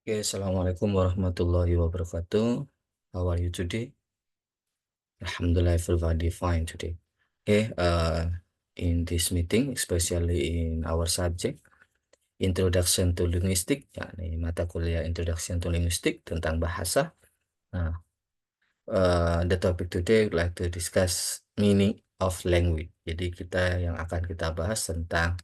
Okay, Assalamualaikum warahmatullahi wabarakatuh. How are you today? Alhamdulillah, everybody fine today. Okay, in this meeting, especially in our subject, Introduction to Linguistic, yakni mata kuliah Introduction to Linguistic tentang bahasa. Nah, the topic today would like to discuss meaning of language. Jadi yang akan kita bahas tentang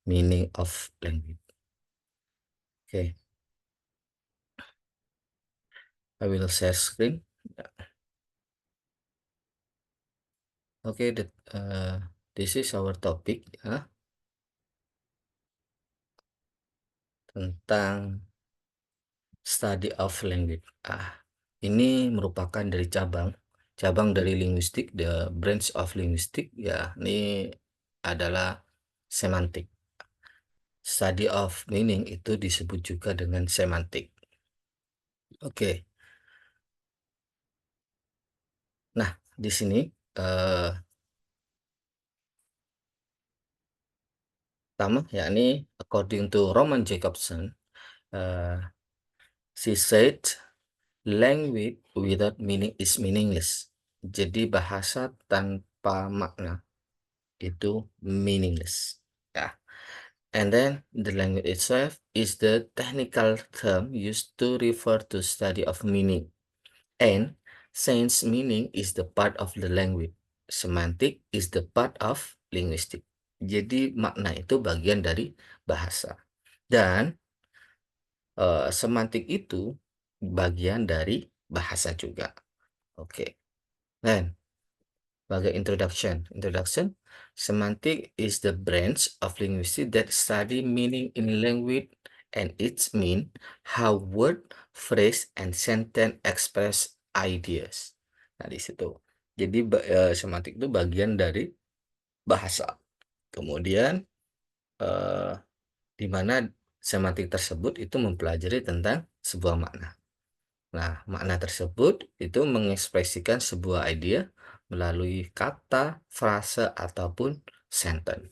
meaning of language. Okay, I will share screen. Okay, this is our topic ya, tentang study of language. Ini merupakan dari cabang dari linguistik, the branch of linguistic ya. Ini adalah semantik. Study of meaning itu disebut juga dengan semantik. Oke. Nah, di sini pertama yakni according to Roman Jacobson, she said language without meaning is meaningless. Jadi bahasa tanpa makna itu meaningless. Ya. And then the language itself is the technical term used to refer to study of meaning. And since meaning is the part of the language, semantic is the part of linguistic. Jadi makna itu bagian dari bahasa. Dan semantik itu bagian dari bahasa juga. Oke. Then sebagai introduction, semantic is the branch of linguistics that study meaning in language and its mean how word, phrase, and sentence express ideas. Nah, di situ. Jadi semantik itu bagian dari bahasa. Kemudian eh, di mana semantik tersebut itu mempelajari tentang sebuah makna. Nah, makna tersebut itu mengekspresikan sebuah ide melalui kata, frase, ataupun sentence.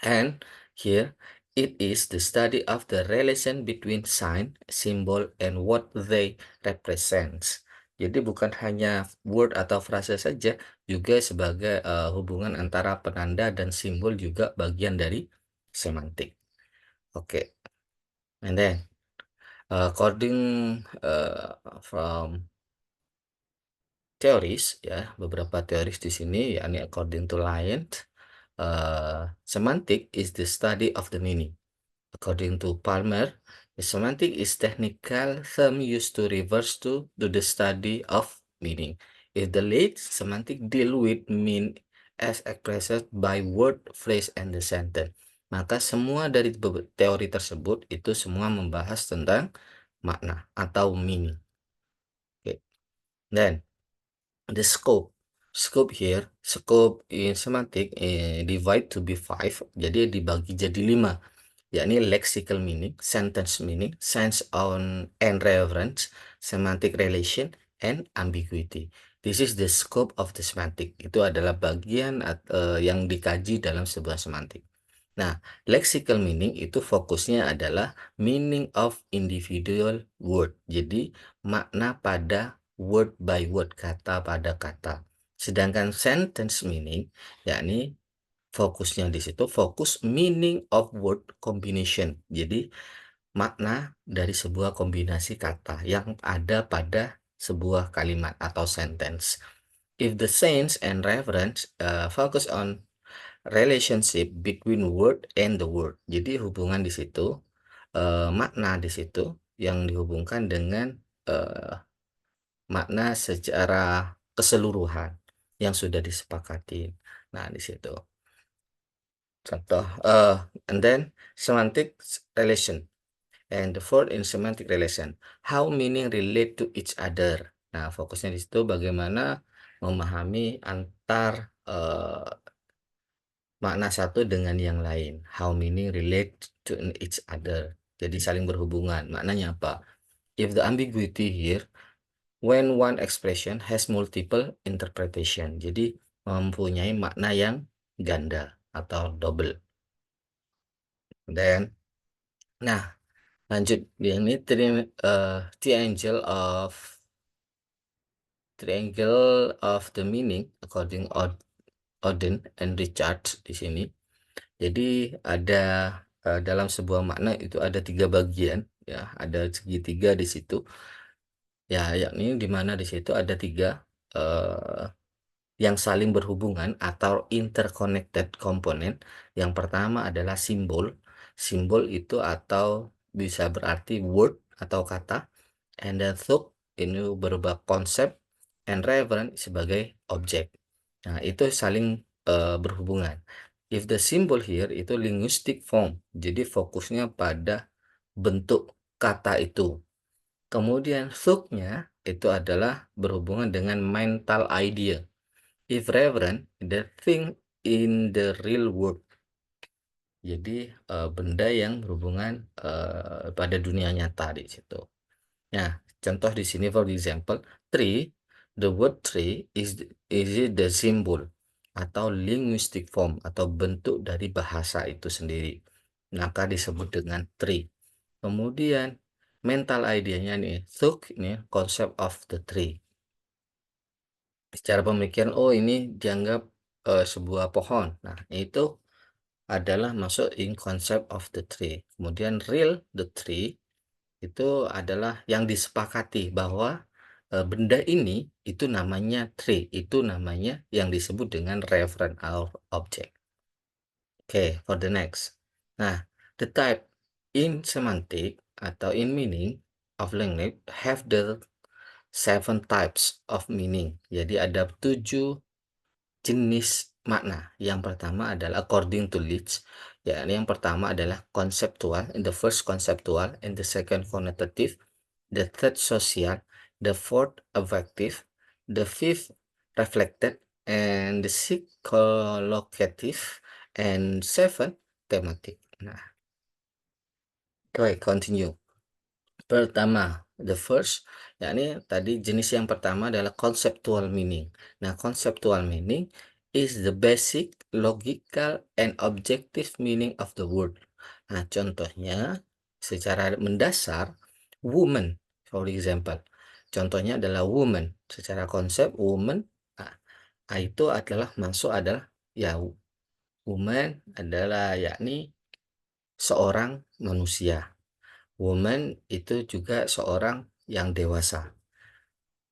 And here, it is the study of the relation between sign, symbol, and what they represent. Jadi bukan hanya word atau frase saja, juga sebagai hubungan antara penanda dan simbol juga bagian dari semantik. Oke, and then according from teoris ya, beberapa teoris di sini yakni according to Lyell, semantic is the study of the meaning. According to Palmer, the semantic is technical term used to reverse to the study of meaning. If the late semantic deal with mean as expressed by word, phrase, and the sentence. Maka semua dari teori tersebut itu semua membahas tentang makna atau meaning. Okay. Then the scope in semantic divide to be 5, jadi dibagi jadi 5, yakni lexical meaning, sentence meaning, sense on and reference, semantic relation, and ambiguity. This is the scope of the semantic. Itu adalah bagian yang dikaji dalam sebuah semantik. Nah, lexical meaning itu fokusnya adalah meaning of individual word. Jadi makna pada word by word, kata pada kata. Sedangkan sentence meaning, yakni fokusnya di situ fokus meaning of word combination. Jadi makna dari sebuah kombinasi kata yang ada pada sebuah kalimat atau sentence. If the sense and reference focus on relationship between word and the word. Jadi hubungan di situ, makna di situ yang dihubungkan dengan makna secara keseluruhan yang sudah disepakati. Nah, di situ. Contoh, and then semantic relation. And the fourth in semantic relation, how meaning relate to each other. Nah, fokusnya di situ bagaimana memahami antar makna satu dengan yang lain. How meaning relate to each other. Jadi saling berhubungan. Maknanya apa? If the ambiguity here, when one expression has multiple interpretation. Jadi mempunyai makna yang ganda atau double. Then, nah, Lanjut, ini triangle of the meaning according Auden and Richards di sini. Jadi ada dalam sebuah makna itu ada 3 bagian ya, ada segitiga di situ. Ya, yakni di mana di situ ada 3 eh, yang saling berhubungan atau interconnected komponen. Yang pertama adalah simbol. Simbol itu atau bisa berarti word atau kata, and then thought ini berubah konsep, and reference sebagai objek. Nah, itu saling berhubungan. If the symbol here itu linguistic form, jadi fokusnya pada bentuk kata itu. Kemudian thought-nya itu adalah berhubungan dengan mental idea. If reference, the thing in the real world. Jadi benda yang berhubungan pada dunia nyata di situ. Nah, contoh di sini for example, tree, the word tree is the symbol atau linguistic form atau bentuk dari bahasa itu sendiri. Maka disebut dengan tree. Kemudian mental idea-nya nih, thought ini concept of the tree. Secara pemikiran, oh ini dianggap sebuah pohon. Nah, itu adalah masuk in concept of the tree. Kemudian real the tree itu adalah yang disepakati bahwa benda ini itu namanya tree, itu namanya yang disebut dengan referent object. Oke, for the next. Nah, the type in semantic atau in meaning of language have the 7 types of meaning. Jadi ada 7 jenis makna. Yang pertama adalah according to Leach, yakni yang pertama adalah konseptual, in the first conceptual, in the second connotative, the third social, the fourth affective, the fifth reflected, and the sixth collocative, and seven thematic. Nah, oke, continue. Pertama, the first, yakni tadi jenis yang pertama adalah conceptual meaning. Nah, conceptual meaning is the basic, logical, and objective meaning of the word. Nah, contohnya secara mendasar, woman, for example. Contohnya adalah woman. Secara konsep woman, nah, itu adalah masuk adalah ya woman adalah yakni seorang manusia. Woman itu juga seorang yang dewasa.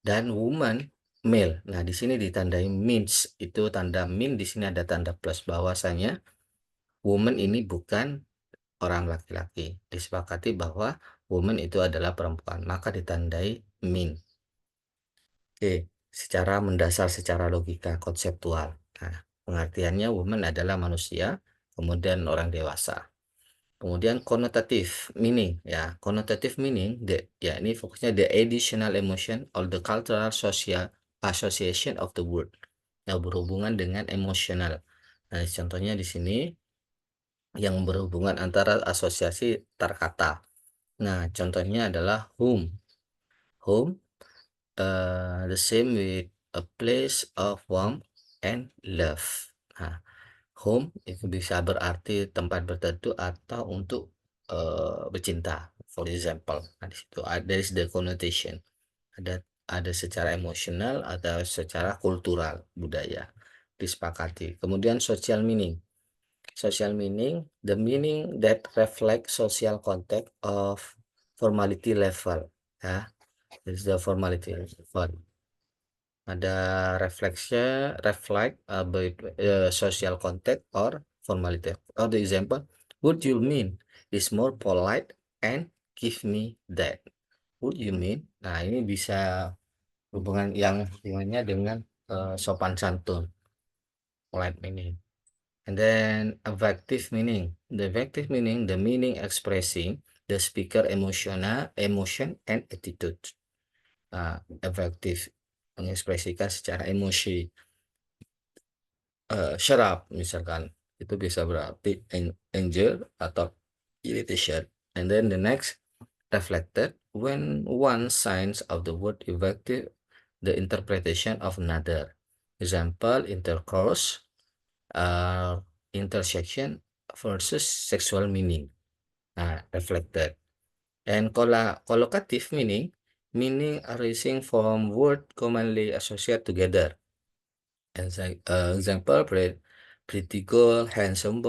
Dan woman male. Nah, di sini ditandai means. Itu tanda min, di sini ada tanda plus bahwasanya woman ini bukan orang laki-laki. Disepakati bahwa woman itu adalah perempuan, maka ditandai min. Oke, secara mendasar, secara logika konseptual. Nah, pengertiannya woman adalah manusia, kemudian orang dewasa. Kemudian konotatif meaning ya, konotatif meaning ya ini fokusnya the additional emotion or the cultural social association of the word yang berhubungan dengan emosional. Nah, contohnya di sini yang berhubungan antara asosiasi terkata. Nah, contohnya adalah home. Home the same with a place of warmth and love. Nah, home itu bisa berarti tempat berteduh atau untuk bercinta, for example. Nah, di situ ada the connotation. Ada secara emosional atau secara kultural budaya disepakati. Kemudian social meaning. Social meaning, the meaning that reflect social context of formality level. Ya, this is the formality level. Ada reflect about social context or formality. For the example, would you mean is more polite and give me that. Would you mean? Nah, ini bisa hubungan yang hubungannya dengan sopan santun, polite meaning. And then affective meaning. The affective meaning, the meaning expressing the speaker emotion and attitude. Affective mengekspresikan secara emosi. Shut up misalkan itu bisa berarti anger atau irritation. And then the next reflected when one signs of the word effective the interpretation of another. Example intercourse, intersection versus sexual meaning. Nah, reflected. And collocative meaning arising from word commonly associated together. Example, pretty girl, handsome boy.